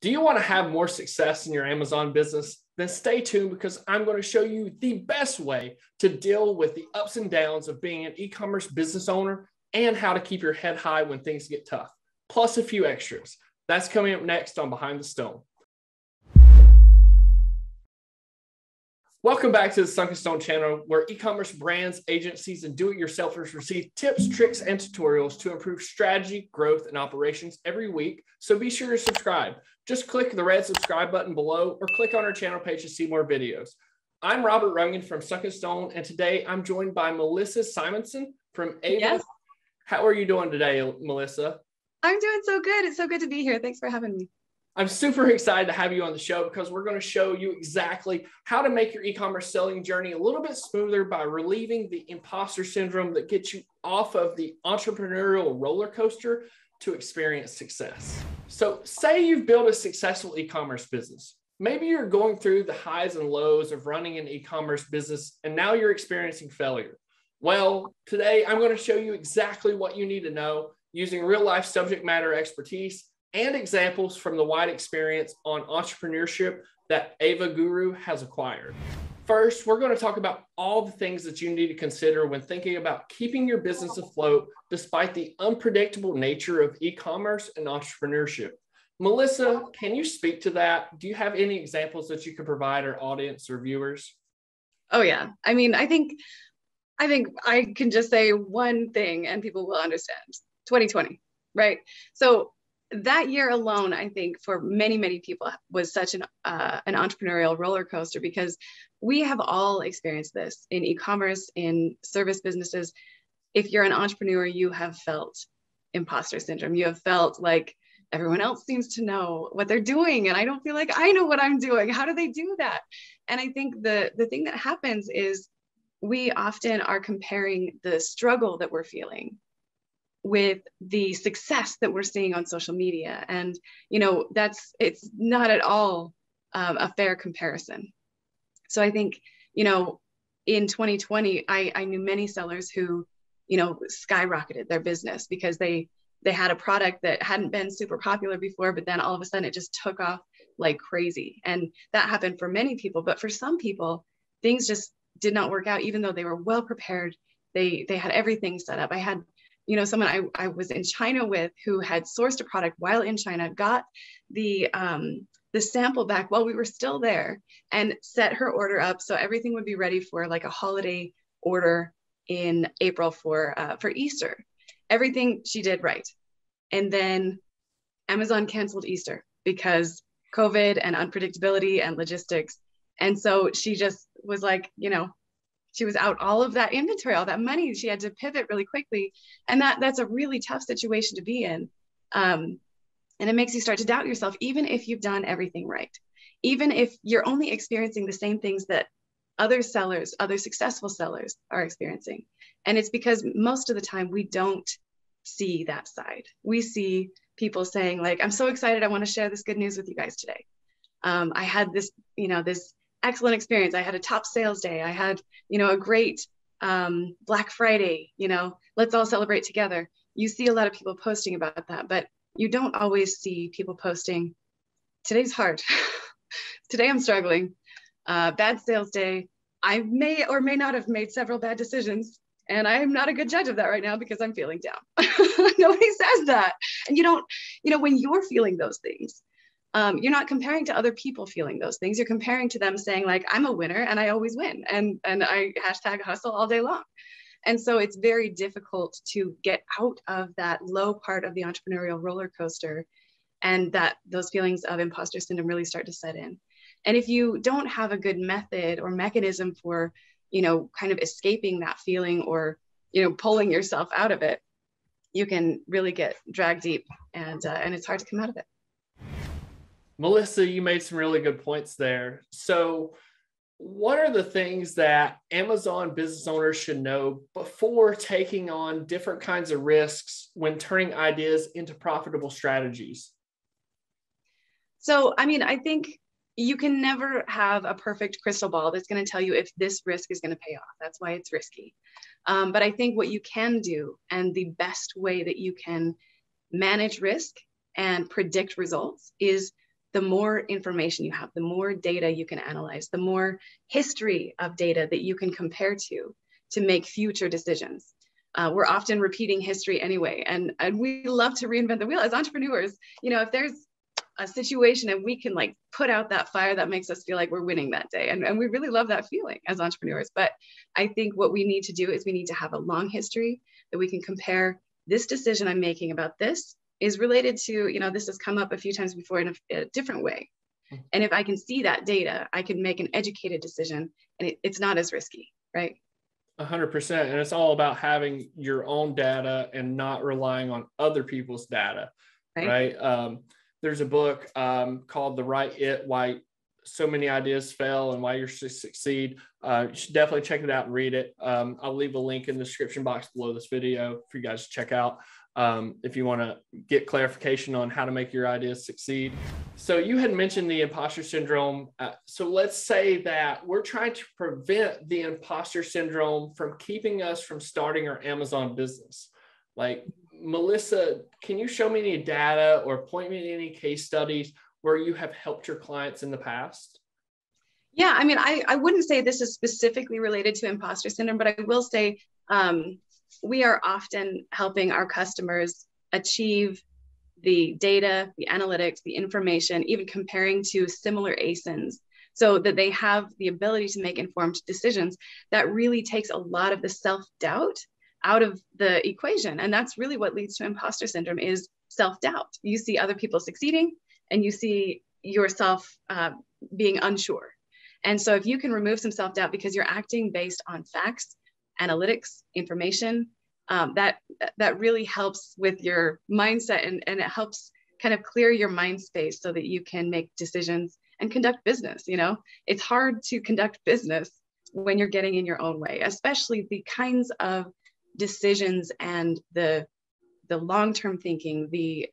Do you want to have more success in your Amazon business? Then stay tuned because I'm going to show you the best way to deal with the ups and downs of being an e-commerce business owner and how to keep your head high when things get tough, plus a few extras. That's coming up next on Behind the Stone. Welcome back to the Sunken Stone channel, where e-commerce brands, agencies, and do-it-yourselfers receive tips, tricks, and tutorials to improve strategy, growth, and operations every week. So be sure to subscribe. Just click the red subscribe button below or click on our channel page to see more videos. I'm Robert Rungan from Sunken Stone, and today I'm joined by Melissa Simonson from Ava. Yes. How are you doing today, Melissa? I'm doing so good. It's so good to be here. Thanks for having me. I'm super excited to have you on the show because we're going to show you exactly how to make your e-commerce selling journey a little bit smoother by relieving the imposter syndrome that gets you off of the entrepreneurial roller coaster to experience success. So say you've built a successful e-commerce business. Maybe you're going through the highs and lows of running an e-commerce business and now you're experiencing failure. Well, today I'm going to show you exactly what you need to know using real life subject matter expertise and examples from the wide experience on entrepreneurship that Ava Guru has acquired. First, we're going to talk about all the things that you need to consider when thinking about keeping your business afloat despite the unpredictable nature of e-commerce and entrepreneurship. Melissa, can you speak to that? Do you have any examples that you could provide our audience or viewers? Oh yeah. I mean, I think I can just say one thing and people will understand. 2020, right? So that year alone, I think for many, many people was such an entrepreneurial roller coaster because we have all experienced this in e-commerce, in service businesses. If you're an entrepreneur, you have felt imposter syndrome. You have felt like everyone else seems to know what they're doing and I don't feel like I know what I'm doing. How do they do that? And I think the thing that happens is we often are comparing the struggle that we're feeling with the success that we're seeing on social media. And, it's not at all a fair comparison. So I think, in 2020, I knew many sellers who, skyrocketed their business because they had a product that hadn't been super popular before, but then all of a sudden it just took off like crazy. And that happened for many people, but for some people, things just did not work out, even though they were well prepared. They had everything set up. I had someone I was in China with who had sourced a product while in China, got the sample back while we were still there and set her order up. So everything would be ready for like a holiday order in April for Easter. Everything she did right. And then Amazon canceled Easter because COVID and unpredictability and logistics. And so she just was like, she was out all of that inventory, all that money. She had to pivot really quickly. And that's a really tough situation to be in. And it makes you start to doubt yourself, even if you've done everything right. Even if you're only experiencing the same things that other sellers, other successful sellers are experiencing. And it's because most of the time we don't see that side. We see people saying like, I'm so excited. I want to share this good news with you guys today. I had this, this excellent experience. I had a top sales day. I had, a great Black Friday, let's all celebrate together. You see a lot of people posting about that, but you don't always see people posting, today's hard. Today I'm struggling. Bad sales day. I may or may not have made several bad decisions. And I'm not a good judge of that right now because I'm feeling down. Nobody says that. And you don't, when you're feeling those things, you're not comparing to other people feeling those things. You're comparing to them saying like, I'm a winner and I always win. And I #hustle all day long. And so it's very difficult to get out of that low part of the entrepreneurial roller coaster and that those feelings of imposter syndrome really start to set in. And if you don't have a good method or mechanism for, kind of escaping that feeling or, pulling yourself out of it, you can really get dragged deep and it's hard to come out of it. Melissa, you made some really good points there. So what are the things that Amazon business owners should know before taking on different kinds of risks when turning ideas into profitable strategies? So, I think you can never have a perfect crystal ball that's going to tell you if this risk is going to pay off. That's why it's risky. But I think what you can do, and the best way that you can manage risk and predict results, is the more information you have, the more data you can analyze, the more history of data that you can compare to make future decisions. We're often repeating history anyway, and we love to reinvent the wheel as entrepreneurs. You know, if there's a situation and we can like put out that fire, that makes us feel like we're winning that day. And we really love that feeling as entrepreneurs. But I think what we need to do is we need to have a long history that we can compare. This decision I'm making about this is related to, you know, this has come up a few times before in a different way. And if I can see that data, I can make an educated decision, and it's not as risky, right? 100%. And it's all about having your own data and not relying on other people's data, right? There's a book called The Right It, Why So Many Ideas Fail and Why You Succeed. You should definitely check it out and read it. I'll leave a link in the description box below this video for you guys to check out if you want to get clarification on how to make your ideas succeed. So you had mentioned the imposter syndrome. So let's say that we're trying to prevent the imposter syndrome from keeping us from starting our Amazon business. Like, Melissa, can you show me any data or point me to any case studies where you have helped your clients in the past? Yeah, I mean, I wouldn't say this is specifically related to imposter syndrome, but I will say we are often helping our customers achieve the data, the analytics, the information, even comparing to similar ASINs, so that they have the ability to make informed decisions. That really takes a lot of the self-doubt out of the equation. And that's really what leads to imposter syndrome, is self-doubt. You see other people succeeding and you see yourself being unsure. And so if you can remove some self-doubt because you're acting based on facts, analytics, information, that really helps with your mindset, and it helps kind of clear your mind space so that you can make decisions and conduct business. You know, it's hard to conduct business when you're getting in your own way, especially the kinds of decisions and the long-term thinking, the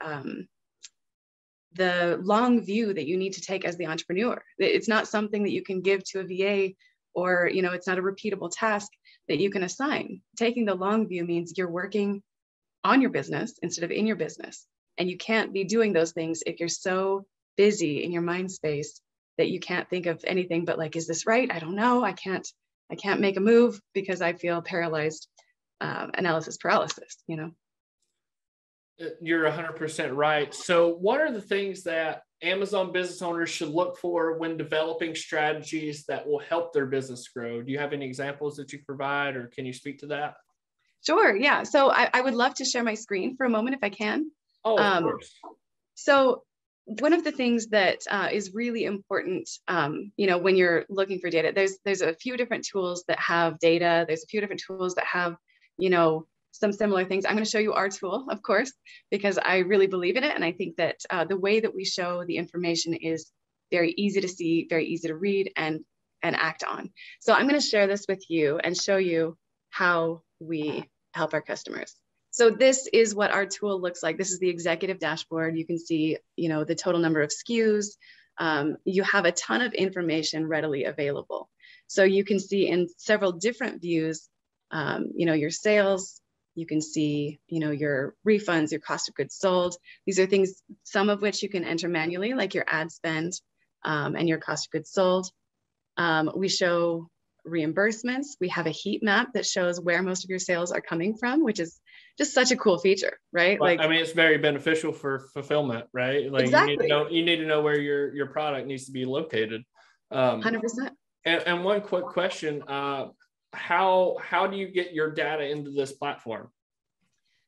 long view that you need to take as the entrepreneur. It's not something that you can give to a VA, or, you know, it's not a repeatable task that you can assign. Taking the long view means you're working on your business instead of in your business. And you can't be doing those things if you're so busy in your mind space that you can't think of anything but like, is this right? I don't know. I can't make a move because I feel paralyzed. Analysis paralysis, you know. You're 100% right. So what are the things that Amazon business owners should look for when developing strategies that will help their business grow? Do you have any examples that you provide, or can you speak to that? Sure. Yeah. So I would love to share my screen for a moment if I can. Oh, of course. So one of the things that is really important, you know, when you're looking for data, there's a few different tools that have data. There's a few different tools that have, you know, some similar things. I'm going to show you our tool, of course, because I really believe in it. And I think that the way that we show the information is very easy to see, very easy to read and act on. So I'm going to share this with you and show you how we help our customers. So this is what our tool looks like. This is the executive dashboard. You can see, you know, the total number of SKUs. You have a ton of information readily available. So you can see in several different views, you know, your sales. You can see, you know, your refunds, your cost of goods sold. These are things, some of which you can enter manually, like your ad spend and your cost of goods sold. We show reimbursements. We have a heat map that shows where most of your sales are coming from, which is just such a cool feature, right? Well, like, I mean, it's very beneficial for fulfillment, right? Like, exactly. You need to know where your product needs to be located. 100%. And one quick question, how do you get your data into this platform?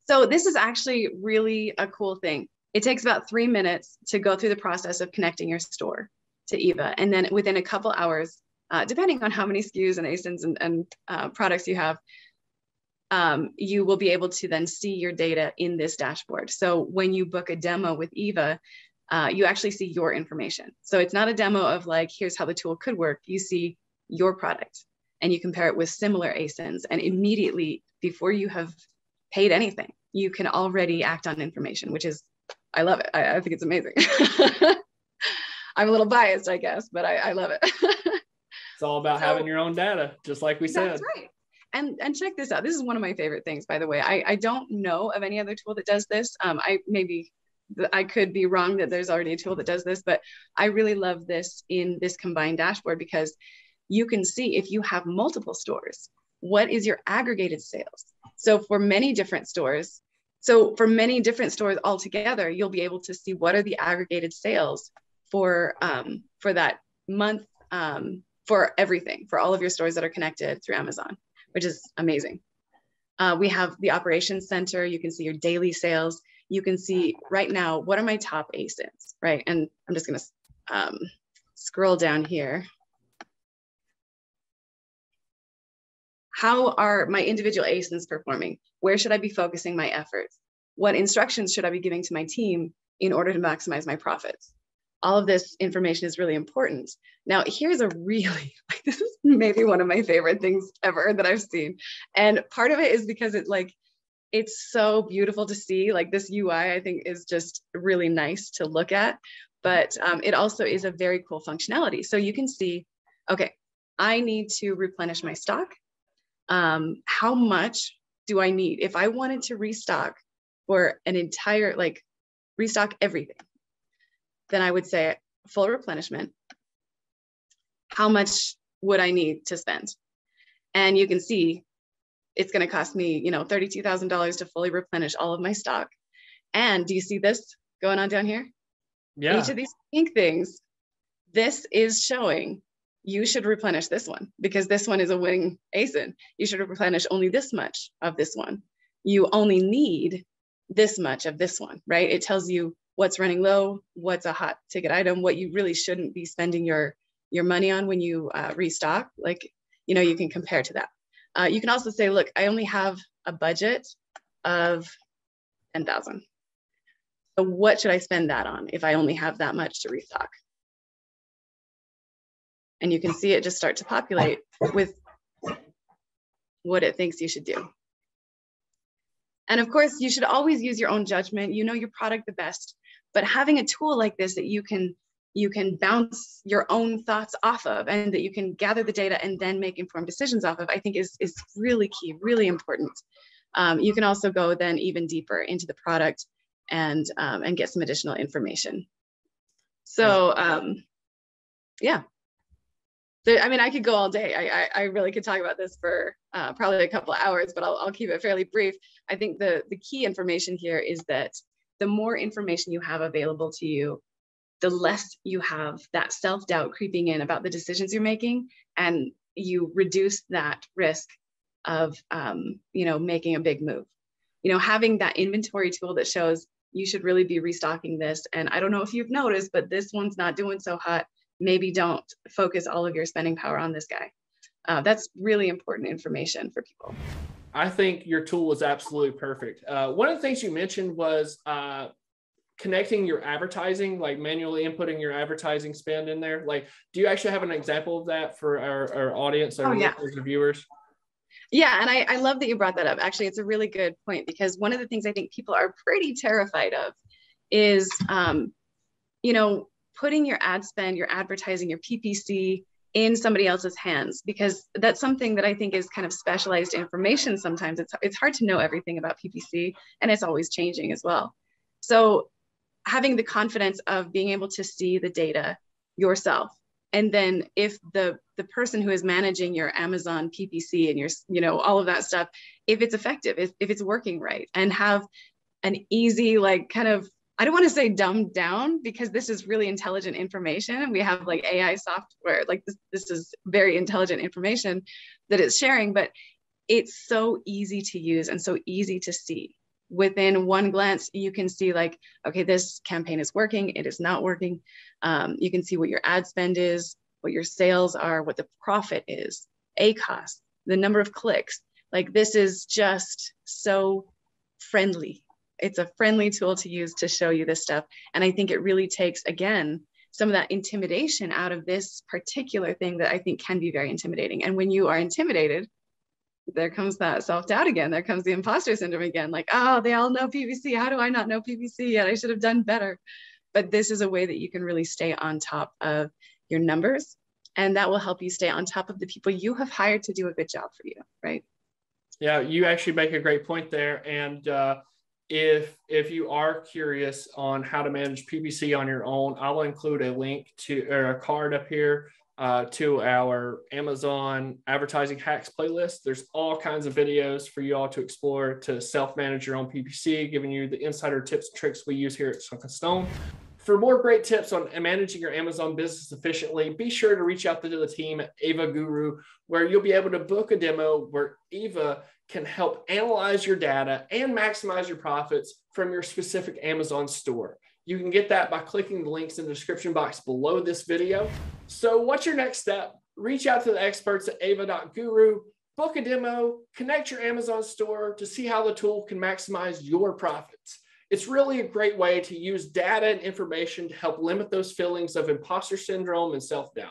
So this is actually really a cool thing. It takes about 3 minutes to go through the process of connecting your store to Eva. And then within a couple hours, depending on how many SKUs and ASINs and products you have, you will be able to then see your data in this dashboard. So when you book a demo with Eva, you actually see your information. So it's not a demo of like, here's how the tool could work. You see your product and you compare it with similar ASINs, and immediately before you have paid anything, you can already act on information, which is, I love it. I think it's amazing. I'm a little biased, I guess, but I love it. It's all about having your own data, just like we said. That's right. And check this out. This is one of my favorite things, by the way. I don't know of any other tool that does this. I maybe I could be wrong that there's already a tool that does this, but I really love this in this combined dashboard because you can see if you have multiple stores, what is your aggregated sales? So for many different stores altogether, you'll be able to see what are the aggregated sales for that month, for everything, for all of your stores that are connected through Amazon, which is amazing. We have the operations center. You can see your daily sales. You can see right now, what are my top ASINs, right? And I'm just gonna scroll down here. How are my individual ASINs performing? Where should I be focusing my efforts? What instructions should I be giving to my team in order to maximize my profits? All of this information is really important. Now, here's a really, this is maybe one of my favorite things ever that I've seen. And part of it is because it's so beautiful to see. Like this UI, I think is just really nice to look at, but it also is a very cool functionality. So you can see, okay, I need to replenish my stock. How much do I need? If I wanted to restock for an entire, restock everything, then I would say full replenishment. How much would I need to spend? And you can see it's going to cost me, $32,000 to fully replenish all of my stock. And do you see this going on down here? Yeah. Each of these pink things, this is showing you should replenish this one because this one is a winning ASIN. You should replenish only this much of this one. You only need this much of this one, right? It tells you what's running low, what's a hot ticket item, what you really shouldn't be spending your money on when you restock. You can compare to that. You can also say, look, I only have a budget of 10,000. So what should I spend that on if I only have that much to restock? And you can see it just start to populate with what it thinks you should do. And of course, you should always use your own judgment. You know your product the best, but having a tool like this that you can bounce your own thoughts off of and that you can gather the data and then make informed decisions off of, I think is really key, really important. You can also go then even deeper into the product and get some additional information. So yeah. I could go all day. I really could talk about this for probably a couple of hours, but I'll keep it fairly brief. I think the key information here is that the more information you have available to you, the less you have that self-doubt creeping in about the decisions you're making, and you reduce that risk of making a big move. Having that inventory tool that shows you should really be restocking this. And I don't know if you've noticed, but this one's not doing so hot. Maybe don't focus all of your spending power on this guy. That's really important information for people. I think your tool was absolutely perfect. One of the things you mentioned was connecting your advertising, like manually inputting your advertising spend in there. Do you actually have an example of that for our audience, our listeners and viewers? Yeah, and I love that you brought that up. Actually, it's a really good point because one of the things I think people are pretty terrified of is, putting your ad spend, your advertising, your PPC in somebody else's hands, because that's something that I think is kind of specialized information. Sometimes it's hard to know everything about PPC, and it's always changing as well. So having the confidence of being able to see the data yourself, and then if the person who is managing your Amazon PPC and your, all of that stuff, if it's effective, if it's working right, and have an easy, I don't want to say dumbed down because this is really intelligent information. And we have AI software, this is very intelligent information that it's sharing, but it's so easy to use and so easy to see. Within one glance, you can see okay, this campaign is working, it is not working. You can see what your ad spend is, what your sales are, what the profit is, ACOS, the number of clicks. This is just so friendly. It's a friendly tool to use to show you this stuff. And I think it really takes, again, some of that intimidation out of this particular thing that I think can be very intimidating. And when you are intimidated, there comes that self-doubt again. There comes the imposter syndrome again. Oh, they all know PPC. How do I not know PPC yet? I should have done better. But this is a way that you can really stay on top of your numbers. And that will help you stay on top of the people you have hired to do a good job for you, right? Yeah, you actually make a great point there. And if you are curious on how to manage PPC on your own, I will include a link to or a card up here to our Amazon advertising hacks playlist. There's all kinds of videos for you all to explore to self-manage your own PPC, giving you the insider tips and tricks we use here at Sunk and Stone. For more great tips on managing your Amazon business efficiently, be sure to reach out to the team at Ava Guru, where you'll be able to book a demo where Ava can help analyze your data and maximize your profits from your specific Amazon store. You can get that by clicking the links in the description box below this video. So what's your next step? Reach out to the experts at ava.guru, book a demo, connect your Amazon store to see how the tool can maximize your profits. It's really a great way to use data and information to help limit those feelings of imposter syndrome and self-doubt.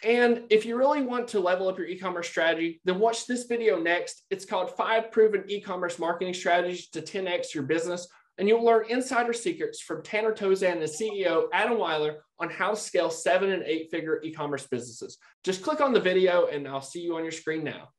And if you really want to level up your e-commerce strategy, then watch this video next. It's called 5 Proven E-commerce Marketing Strategies to 10x Your Business. And you'll learn insider secrets from Tanner Tozan and CEO Adam Weiler on how to scale 7- and 8-figure e-commerce businesses. Just click on the video and I'll see you on your screen now.